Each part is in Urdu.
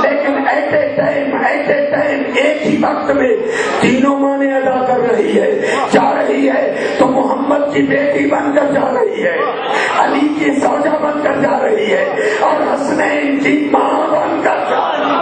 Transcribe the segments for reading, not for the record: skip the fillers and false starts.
لیکن ایٹ اے ٹائم ایک ہی وقت میں تینوں معنی ادا کر رہی ہے، جا رہی ہے تو محمد کی بیٹی بن کر جا رہی ہے، علی کی زوجہ بن کر جا رہی ہے، اور حسنین کی ماں بن کر جا رہی ہے۔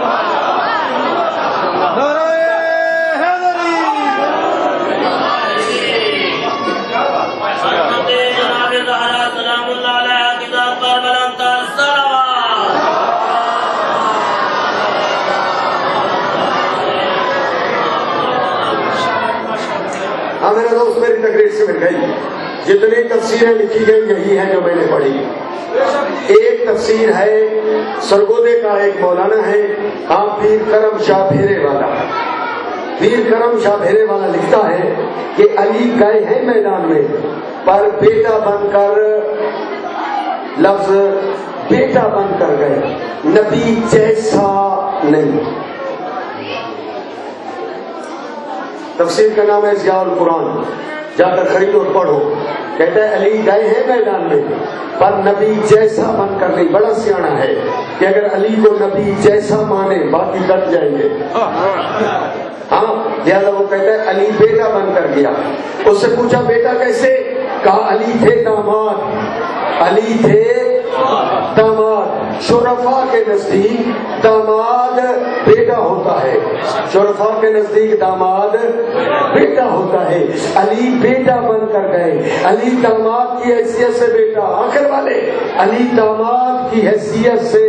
ہاں میرا دوست، میری تقریر سے مل گئی، جتنی تفسیریں لکھی گئی یہی ہے جو میں نے پڑھی۔ ایک تفسیر ہے سرگودے کا، ایک مولانا ہے ہاں پیر کرم شاہ بھیرے والا، پیر کرم شاہ بھیرے والا لکھتا ہے کہ علی گئے ہیں میدان میں پر بیٹا بن کر، لفظ بیٹا بن کر گئے، نبی جیسا نہیں۔ تفسیر کا نام ہے ضیاء القرآن، جا کر خرید اور پڑھو۔ کہتا ہے علی گئے ہیں میدان میں پر نبی جیسا بن کر نہیں۔ بڑا سیانا ہے کہ اگر علی کو نبی جیسا مانے باقی کٹ جائیں گے۔ ہاں لہٰذا وہ کہتا ہے علی بیٹا بن کر گیا۔ اس سے پوچھا بیٹا کیسے؟ کہا علی تھے داماد، علی تھے داماد۔ شرفاء کے نزدیک داماد بیٹا ہوتا ہے، شرفاء کے نزدیک داماد بیٹا ہوتا ہے۔ علی بیٹا بن کر گئے، علی داماد کی حیثیت سے بیٹا، آخر والے علی داماد کی حیثیت سے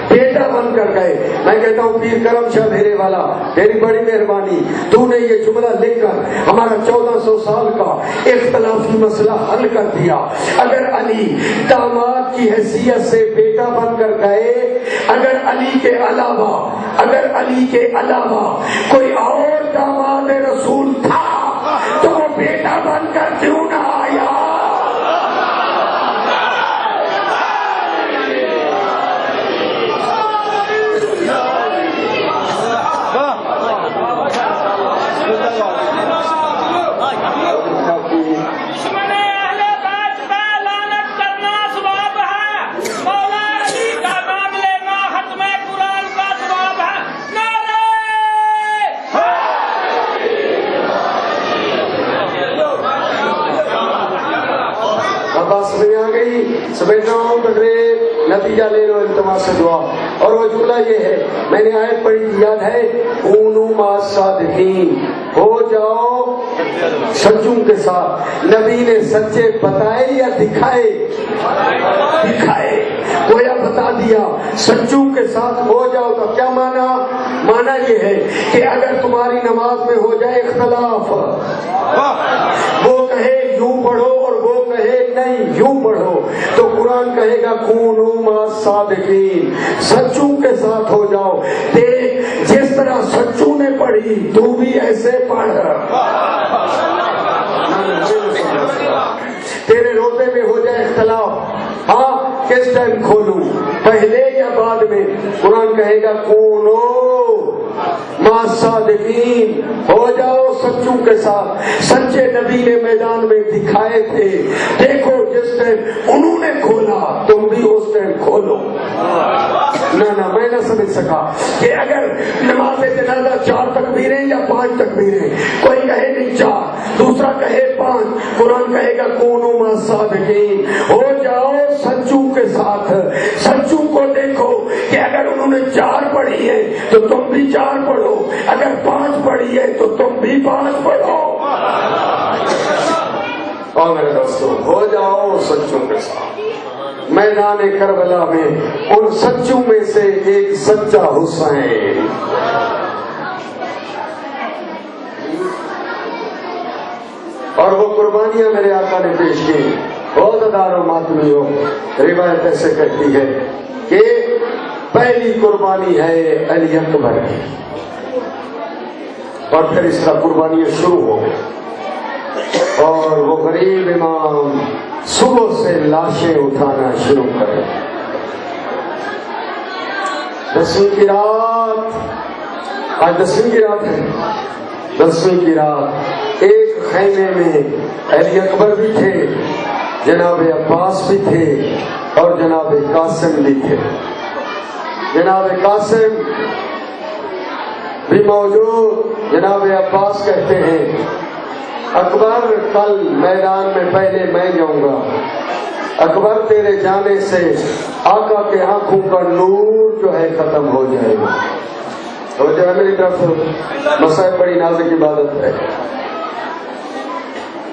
بیٹا بن کر گئے۔ میں کہتا ہوں پیر کرم شاہ بھیرے والا تیری بڑی مہربانی، تو نے یہ جملہ لکھ کر ہمارا 1400 سال کا اختلافی مسئلہ حل کر دیا۔ اگر علی داماد کی حیثیت سے بیٹا بن کر گئے، اگر علی کے علاوہ کوئی اور داماد رسول تھا تو وہ بیٹا بن کر کیوں نہ آیا؟ سمجھ رہا ہوں تقریر نتیجہ لے لو التماس سے دعا۔ اور وہ جملہ یہ ہے، میں نے آیت پڑھی تھی یاد ہے، کونوا مع الصادقین، ہو جاؤ سچوں کے ساتھ۔ نبی نے سچے بتائے یا دکھائے؟ دکھائے، گویا بتا دیا سچوں کے ساتھ ہو جاؤ۔ تو کیا مانا یہ ہے کہ اگر تمہاری نماز میں ہو جائے اختلاف، وہ کہے یوں پڑھو اور وہ کہے نہیں یوں پڑھو، تو قرآن کہے گا کونوا مع الصادقین، سچوں کے ساتھ ہو جاؤ۔ دیکھ جس طرح سچوں نے پڑھی تو بھی ایسے پڑھ۔ تیرے روزے میں ہو جائے اختلاف، ہاں کس ٹائم کھولوں، پہلے یا بعد میں؟ قرآن کہے گا کونوا مع الصادقین، ہو جاؤ سچوں کے ساتھ۔ سچے نبی نے میدان میں دکھائے تھے، دیکھو جس ٹائم انہوں نے کھولا تم بھی اس ٹائم کھولو۔ نہ میں نہ سمجھ سکا کہ اگر نماز جنازہ 4 تکبیریں یا 5 تکبیریں، کوئی کہے نہیں 4، دوسرا کہے 5، قرآن کہے گا کونوا مع الصادقین، ہو جاؤ سچوں کے ساتھ۔ سچوں کو دیکھو کہ اگر انہوں نے 4 پڑھی ہے تو تم بھی 4 پڑھو، اگر 5 پڑھی ہے تو تم بھی 5 پڑھو۔ اور میرے دوستو ہو جاؤ سچوں کے ساتھ۔ میدان کربلا میں ان سچوں میں سے ایک سچا حسین، اور وہ قربانیاں میرے آقا نے پیش کی۔ بہت ادار و ماتمیوں روایت ایسے کہتی ہے کہ پہلی قربانی ہے علی اکبر کی، اور پھر اس کا قربانیاں شروع ہو گئی، اور وہ غریب امام صبح سے لاشیں اٹھانا شروع کرے۔ 10ویں کی رات، آج 10ویں کی رات ہے، 10ویں کی رات ایک خیمے میں علی اکبر بھی تھے، جناب عباس بھی تھے، اور جناب قاسم بھی تھے۔ جناب قاسم بھی موجود. جناب عباس کہتے ہیں اکبر کل میدان میں پہلے میں جاؤں گا. اکبر تیرے جانے سے آقا کے آنکھوں کا نور جو ہے ختم ہو جائے گا. تو جو ہے میری طرف مسائل بڑی نازک عبادت ہے.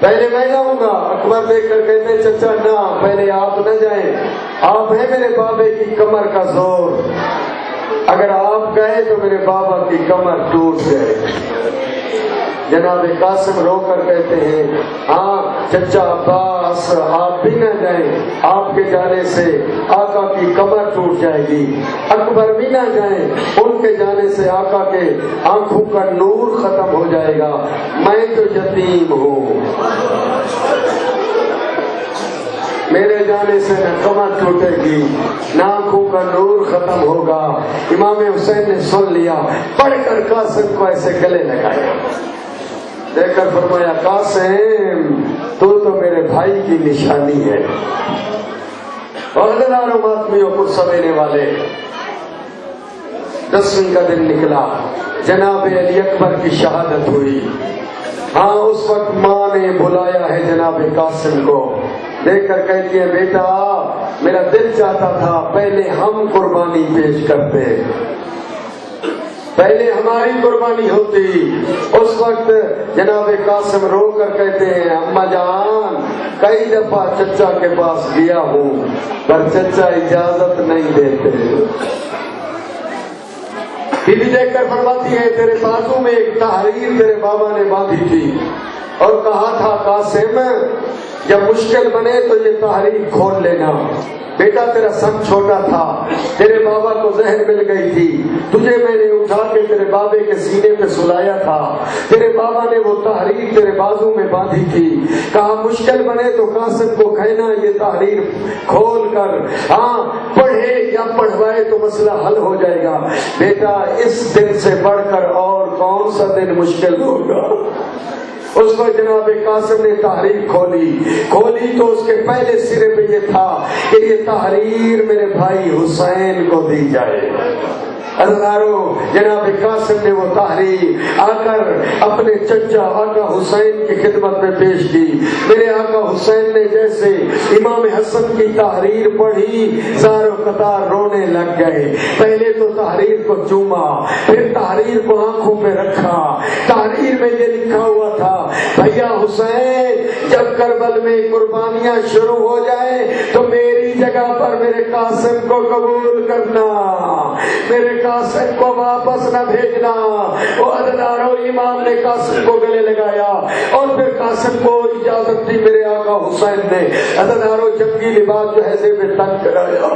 پہلے میں جاؤں گا. اکبر دیکھ کر کہتے ہیں چچا نہ پہلے آپ نہ جائیں, آپ ہیں میرے بابے کی کمر کا زور, اگر آپ گئے تو میرے بابا کی کمر ٹوٹ جائے. جناب قاسم رو کر کہتے ہیں ہاں چچا عباس آپ بھی نہ جائیں, آپ کے جانے سے آقا کی کمر ٹوٹ جائے گی. اکبر بھی نہ جائیں, ان کے جانے سے آقا کے آنکھوں کا نور ختم ہو جائے گا. میں تو یتیم ہوں, میرے جانے سے نہ کمر ٹوٹے گی نہ آنکھوں کا نور ختم ہوگا. امام حسین نے سن لیا, پڑھ کر قاسم کو ایسے گلے لگایا, دیکھ کر فرمایا قاسم تو میرے بھائی کی نشانی ہے. اور ہزاروں ماتمیوں کو سمینے والے 10ویں کا دن نکلا, جناب علی اکبر کی شہادت ہوئی. ہاں اس وقت ماں نے بلایا ہے جناب قاسم کو, دیکھ کر کہتی ہے بیٹا میرا دل چاہتا تھا پہلے ہم قربانی پیش کرتے, پہلے ہماری قربانی ہوتی. اس وقت جناب قاسم رو کر کہتے ہیں اماں جان کئی دفعہ چچا کے پاس گیا ہوں پر چچا اجازت نہیں دیتے. بی بی دیکھ کر فرماتی ہے تیرے بازو میں ایک تحریر تیرے بابا نے باندھی تھی اور کہا تھا قاسم جب مشکل بنے تو یہ تحریر کھول لینا. بیٹا تیرا سن چھوٹا تھا, تیرے بابا کو زہر مل گئی تھی, تجھے میں نے اٹھا کے تیرے بابے کے سینے پہ سلایا تھا, تیرے بابا نے وہ تحریر تیرے بازو میں باندھی تھی, کہا مشکل بنے تو قاسم کو کہنا یہ تحریر کھول کر ہاں پڑھے یا پڑھوائے تو مسئلہ حل ہو جائے گا. بیٹا اس دن سے بڑھ کر اور کون سا دن مشکل ہوگا. اس کو جناب قاسم نے تحریر کھولی تو اس کے پہلے سرے پہ یہ تھا کہ یہ تحریر میرے بھائی حسین کو دی جائے. ہزاروں جناب قاسم نے وہ تحریر آ کر اپنے چچا آقا حسین کی خدمت میں پیش کی. میرے آقا حسین نے جیسے امام حسن کی تحریر پڑھی زاروں قطار رونے لگ گئے. پہلے تو تحریر کو چوما, پھر تحریر کو آنکھوں پہ رکھا. تحریر میں یہ لکھا ہوا تھا بھیا حسین جب کربل میں قربانیاں شروع ہو جائے تو میری جگہ پر میرے قاسم کو قبول کرنا, میرے قاسم کو واپس نہ بھیجنا. وہ عددارو امام نے قاسم کو گلے لگایا اور پھر قاسم کو اجازت دی میرے آقا حسین نے. عددارو جنگی لباس جو ہے سے میں تنگ کرایا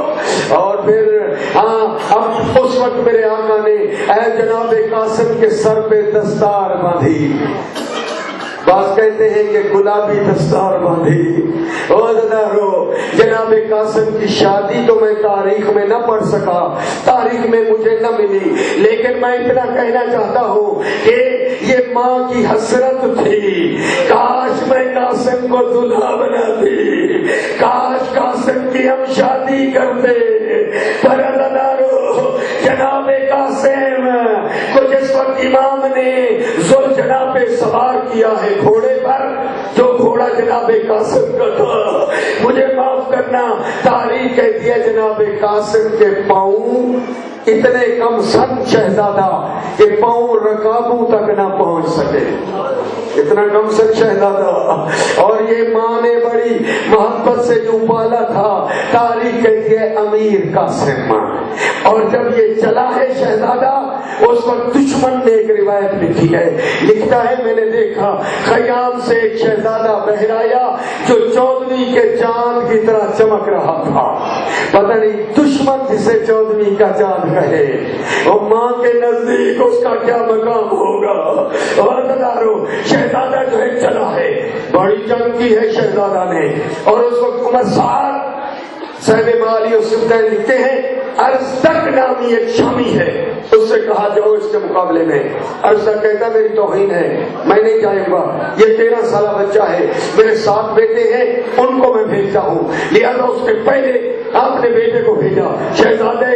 اور پھر اب اس وقت میرے آقا نے اے جناب قاسم کے سر پہ دستار باندھی. بعض کہتے ہیں کہ گلابی دستار باندھی. جناب قاسم کی شادی تو میں تاریخ میں نہ پڑھ سکا, تاریخ میں مجھے نہ ملی, لیکن میں اتنا کہنا چاہتا ہوں کہ یہ ماں کی حسرت تھی کاش میں قاسم کو دلہا بناتی, کاش قاسم کی ہم شادی کرتے. پر جناب قاسم کو جس وقت امام نے ذوالجناح پہ سوار کیا ہے گھوڑے پر, جو گھوڑا جناب قاسم کا تھا, مجھے معاف کرنا تاریخ کہتی ہے جناب قاسم کے پاؤں اتنے کم سن شہزادہ کہ پاؤں رکابوں تک نہ پہنچ سکے, اتنا کم سن شہزادہ. اور یہ ماں نے بڑی محبت سے جو پالا تھا تاریخ کہتی ہے امیر قاسم. اور جب یہ چلا ہے شہزادہ اس وقت دشمن نے ایک روایت لکھی ہے, لکھتا ہے میں نے دیکھا خیام سے ایک شہزادہ بہرایا جو 14ویں کے چاند کی طرح چمک رہا تھا. پتہ نہیں دشمن جسے 14ویں کا چاند کہے وہ ماں کے نزدیک اس کا کیا مقام ہوگا. اور شہزادہ جو ہے چلا ہے, بڑی جنگ کی ہے شہزادہ نے. اور اس وقت عمر صاحب معالی اور سبتین لکھتے ہیں ارزدق نامی ایک شامی ہے, اس سے کہا جاؤ اس کے مقابلے میں. ارزدق کہتا میری توہین ہے, میں نہیں جاؤں گا, یہ 13 سالہ بچہ ہے, میرے 7 بیٹے ہیں ان کو میں بھیجتا ہوں, لہذا اس کے پہلے آپ نے بیٹے کو بھیجا. شہزادے